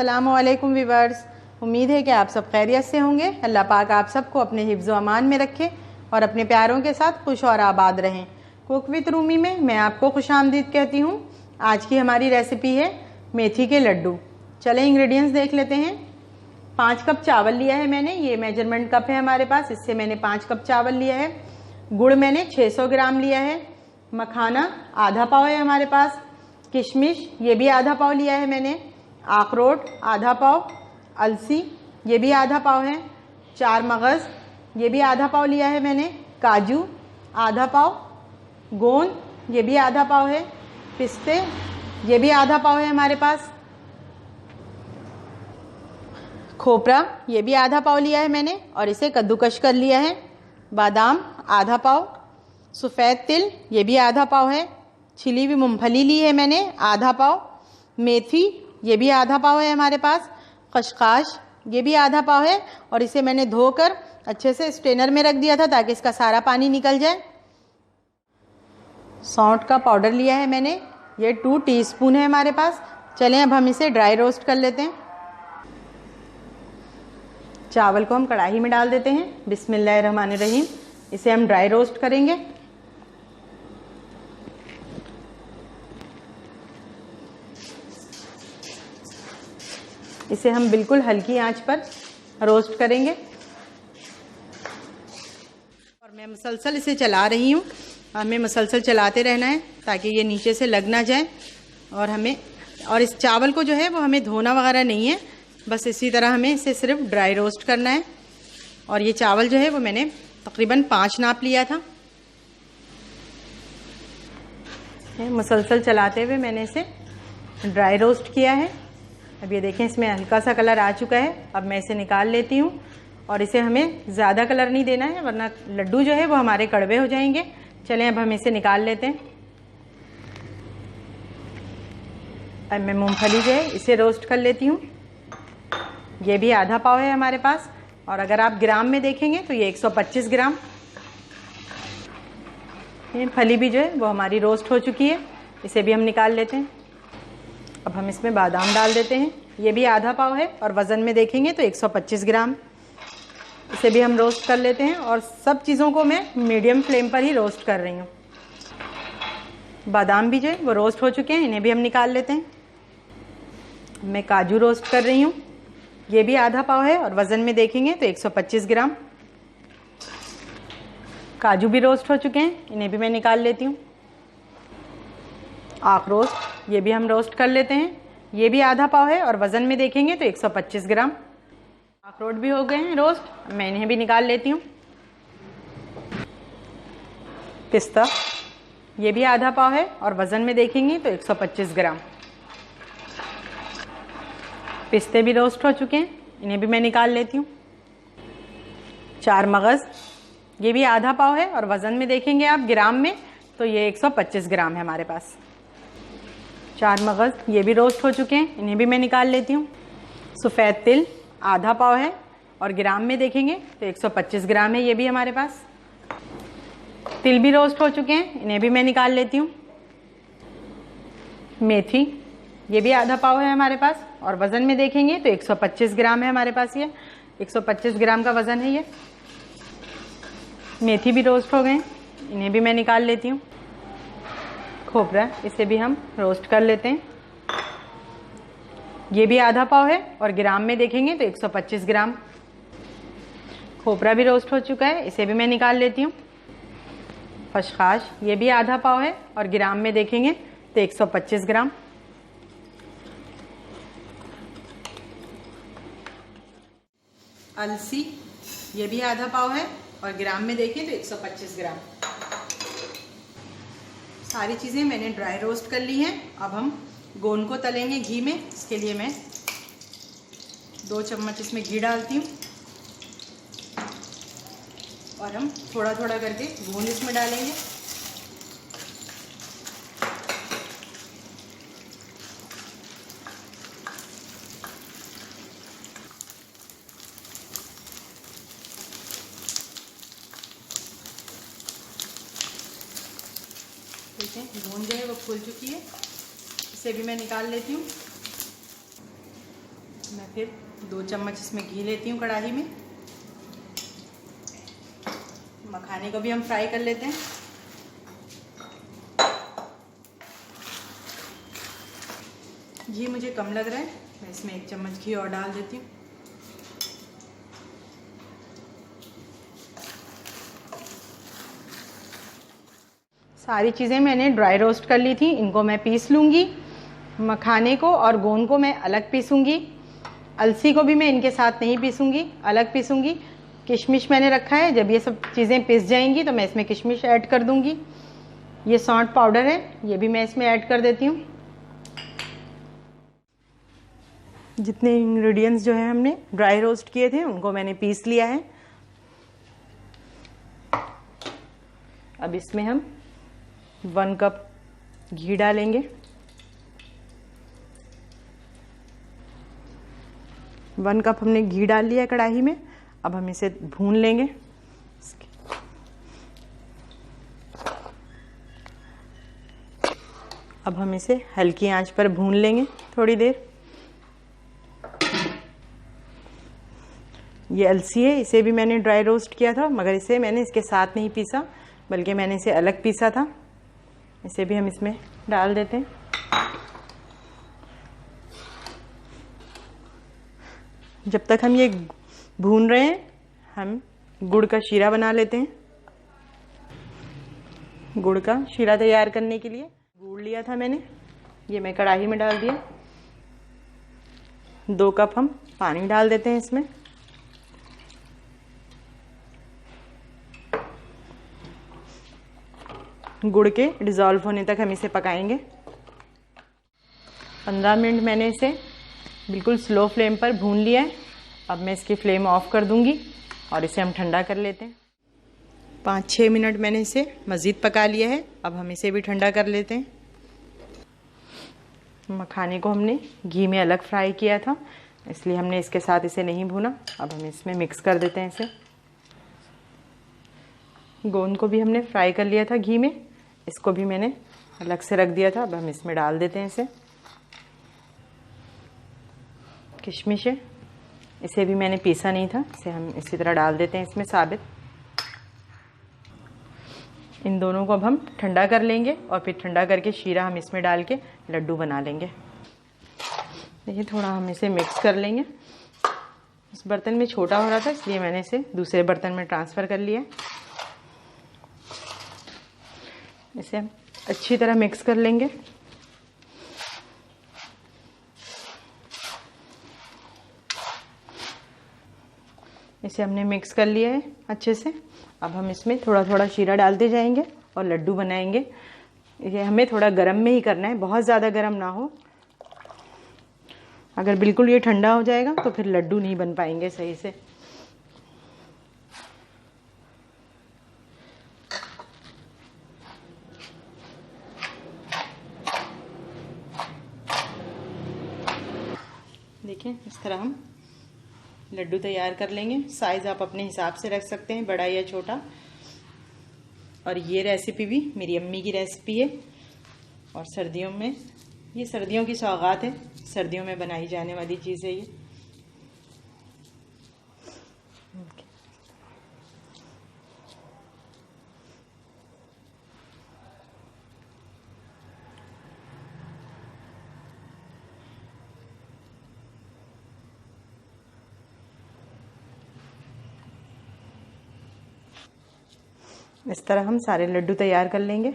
अस्सलामुअलैकुम वीवर्स। उम्मीद है कि आप सब खैरियत से होंगे। अल्लाह पाक आप सबको अपने हिफ्ज़ व अमान में रखे और अपने प्यारों के साथ खुश और आबाद रहें। कुक विद रूमी में मैं आपको खुशामदीद कहती हूँ। आज की हमारी रेसिपी है मेथी के लड्डू। चलें इंग्रेडिएंट्स देख लेते हैं। 5 कप चावल लिया है मैंने, ये मेजरमेंट कप है हमारे पास, इससे मैंने 5 कप चावल लिया है। गुड़ मैंने 600 ग्राम लिया है। मखाना आधा पाव है हमारे पास। किशमिश ये भी आधा पाव लिया है मैंने। अखरोट आधा पाव। अलसी ये भी आधा पाव है। 4 मगज़ ये भी आधा पाव लिया है मैंने। काजू आधा पाव। गोंद ये भी आधा पाव है। पिस्ते ये भी आधा पाव है हमारे पास। खोपरा ये भी आधा पाव लिया है मैंने और इसे कद्दूकश कर लिया है। बादाम आधा पाव। सफ़ेद तिल ये भी आधा पाव है। छिली हुई मूंगफली ली है मैंने आधा पाव। मेथी ये भी आधा पाव है हमारे पास। खसखस ये भी आधा पाव है और इसे मैंने धोकर अच्छे से स्ट्रेनर में रख दिया था ताकि इसका सारा पानी निकल जाए। सौंठ का पाउडर लिया है मैंने, ये 2 टीस्पून है हमारे पास। चलें अब हम इसे ड्राई रोस्ट कर लेते हैं। चावल को हम कढ़ाई में डाल देते हैं। बिस्मिल्लाहिर्रहमानिर्रहीम। इसे हम ड्राई रोस्ट करेंगे। इसे हम बिल्कुल हल्की आंच पर रोस्ट करेंगे और मैं मुसलसल इसे चला रही हूँ। हमें मुसलसल चलाते रहना है ताकि ये नीचे से लग ना जाए। और इस चावल को जो है वो हमें धोना वगैरह नहीं है, बस इसी तरह हमें इसे सिर्फ ड्राई रोस्ट करना है। और ये चावल जो है वो मैंने तकरीबन 5 नाप लिया था। मुसलसल चलाते हुए मैंने इसे ड्राई रोस्ट किया है। अब ये देखें इसमें हल्का सा कलर आ चुका है। अब मैं इसे निकाल लेती हूँ और इसे हमें ज़्यादा कलर नहीं देना है वरना लड्डू जो है वो हमारे कड़वे हो जाएंगे। चलें अब हम इसे निकाल लेते हैं। अब मैं मूंगफली जो है इसे रोस्ट कर लेती हूँ। ये भी आधा पाव है हमारे पास और अगर आप ग्राम में देखेंगे तो ये 125 ग्राम। ये फली भी जो है वो हमारी रोस्ट हो चुकी है, इसे भी हम निकाल लेते हैं। अब हम इसमें बादाम डाल देते हैं, ये भी आधा पाव है और वज़न में देखेंगे तो 125 ग्राम। इसे भी हम रोस्ट कर लेते हैं और सब चीज़ों को मैं मीडियम फ्लेम पर ही रोस्ट कर रही हूँ। बादाम भी जो है वो रोस्ट हो चुके हैं, इन्हें भी हम निकाल लेते हैं। मैं काजू रोस्ट कर रही हूँ, ये भी आधा पाव है और वज़न में देखेंगे तो 125 ग्राम। काजू भी रोस्ट हो चुके हैं, इन्हें भी मैं निकाल लेती हूँ। अखरोट ये भी हम रोस्ट कर लेते हैं, ये भी आधा पाव है और वज़न में देखेंगे तो 125 ग्राम। अखरोट भी हो गए हैं रोस्ट, मैं इन्हें भी निकाल लेती हूँ। पिस्ता ये भी आधा पाव है और वज़न में देखेंगे तो 125 ग्राम। पिस्ते भी रोस्ट हो चुके हैं, इन्हें भी मैं निकाल लेती हूँ। 4 मगज़ ये भी आधा पाव है और वज़न में देखेंगे आप ग्राम में तो ये 125 ग्राम है हमारे पास। 4 मगज़ ये भी रोस्ट हो चुके हैं, इन्हें भी मैं निकाल लेती हूँ। सफ़ेद तिल आधा पाव है और ग्राम में देखेंगे तो 125 ग्राम है, ये भी हमारे पास। तिल भी रोस्ट हो चुके हैं, इन्हें भी मैं निकाल लेती हूँ। मेथी ये भी आधा पाव है हमारे पास और वज़न में देखेंगे तो 125 ग्राम है हमारे पास। ये 125 ग्राम का वज़न है ये। मेथी भी रोस्ट हो गए, इन्हें भी मैं निकाल लेती हूँ। खोपरा इसे भी हम रोस्ट कर लेते हैं, ये भी आधा पाव है और ग्राम में देखेंगे तो 125 ग्राम। खोपरा भी रोस्ट हो चुका है, इसे भी मैं निकाल लेती हूँ। खसखस ये भी आधा पाव है और ग्राम में देखेंगे तो 125 ग्राम। अलसी ये भी आधा पाव है और ग्राम में देखें तो 125 ग्राम। सारी चीज़ें मैंने ड्राई रोस्ट कर ली हैं। अब हम गोंद को तलेंगे घी में। इसके लिए मैं 2 चम्मच इसमें घी डालती हूँ और हम थोड़ा थोड़ा करके गोंद इसमें डालेंगे। ठीक है, गोंद जो है वो फूल चुकी है, इसे भी मैं निकाल लेती हूँ। मैं फिर 2 चम्मच इसमें घी लेती हूँ कढ़ाई में। मखाने को भी हम फ्राई कर लेते हैं। घी मुझे कम लग रहा है, मैं इसमें 1 चम्मच घी और डाल देती हूँ। सारी चीज़ें मैंने ड्राई रोस्ट कर ली थी, इनको मैं पीस लूँगी। मखाने को और गोंद को मैं अलग पीसूँगी। अलसी को भी मैं इनके साथ नहीं पीसूँगी, अलग पीसूँगी। किशमिश मैंने रखा है, जब ये सब चीज़ें पिस जाएंगी तो मैं इसमें किशमिश ऐड कर दूँगी। ये सौंठ पाउडर है, ये भी मैं इसमें ऐड कर देती हूँ। जितने इंग्रेडिएंट्स जो है हमने ड्राई रोस्ट किए थे उनको मैंने पीस लिया है। अब इसमें हम 1 कप घी डालेंगे। 1 कप हमने घी डाल लिया कढ़ाई में। अब हम इसे भून लेंगे। अब हम इसे हल्की आंच पर भून लेंगे थोड़ी देर। ये अलसी है, इसे भी मैंने ड्राई रोस्ट किया था, मगर इसे मैंने इसके साथ नहीं पीसा, बल्कि मैंने इसे अलग पीसा था। इसे भी हम इसमें डाल देते हैं। जब तक हम ये भून रहे हैं, हम गुड़ का शीरा बना लेते हैं। गुड़ का शीरा तैयार करने के लिए गुड़ लिया था मैंने, ये मैं कढ़ाई में डाल दिया। 2 कप हम पानी डाल देते हैं इसमें। गुड़ के डिज़ोल्व होने तक हम इसे पकाएंगे। 15 मिनट मैंने इसे बिल्कुल स्लो फ्लेम पर भून लिया है। अब मैं इसकी फ्लेम ऑफ कर दूंगी और इसे हम ठंडा कर लेते हैं। 5-6 मिनट मैंने इसे मज़ीद पका लिया है। अब हम इसे भी ठंडा कर लेते हैं। मखाने को हमने घी में अलग फ्राई किया था, इसलिए हमने इसके साथ इसे नहीं भूना। अब हम इसमें मिक्स कर देते हैं इसे। गोंद को भी हमने फ्राई कर लिया था घी में, इसको भी मैंने अलग से रख दिया था। अब हम इसमें डाल देते हैं इसे। किशमिश है, इसे भी मैंने पीसा नहीं था, इसे हम इसी तरह डाल देते हैं इसमें साबित। इन दोनों को अब हम ठंडा कर लेंगे और फिर ठंडा करके शीरा हम इसमें डाल के लड्डू बना लेंगे। देखिए, थोड़ा हम इसे मिक्स कर लेंगे। इस बर्तन में छोटा हो रहा था, इसलिए मैंने इसे दूसरे बर्तन में ट्रांसफ़र कर लिया। इसे हम अच्छी तरह मिक्स कर लेंगे। इसे हमने मिक्स कर लिया है अच्छे से। अब हम इसमें थोड़ा थोड़ा शीरा डालते जाएंगे और लड्डू बनाएंगे। ये हमें थोड़ा गर्म में ही करना है, बहुत ज़्यादा गर्म ना हो। अगर बिल्कुल ये ठंडा हो जाएगा तो फिर लड्डू नहीं बन पाएंगे सही से। देखिए, इस तरह हम लड्डू तैयार कर लेंगे। साइज़ आप अपने हिसाब से रख सकते हैं, बड़ा या छोटा। और ये रेसिपी भी मेरी अम्मी की रेसिपी है और सर्दियों में, ये सर्दियों की सौगात है, सर्दियों में बनाई जाने वाली चीज़ है ये। इस तरह हम सारे लड्डू तैयार कर लेंगे।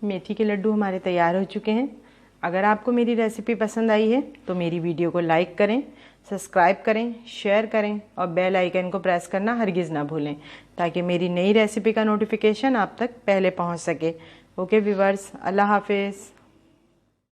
मेथी के लड्डू हमारे तैयार हो चुके हैं। अगर आपको मेरी रेसिपी पसंद आई है तो मेरी वीडियो को लाइक करें, सब्सक्राइब करें, शेयर करें और बेल आइकन को प्रेस करना हरगिज़ ना भूलें, ताकि मेरी नई रेसिपी का नोटिफिकेशन आप तक पहले पहुंच सके। ओके व्यूअर्स, अल्लाह हाफिज़।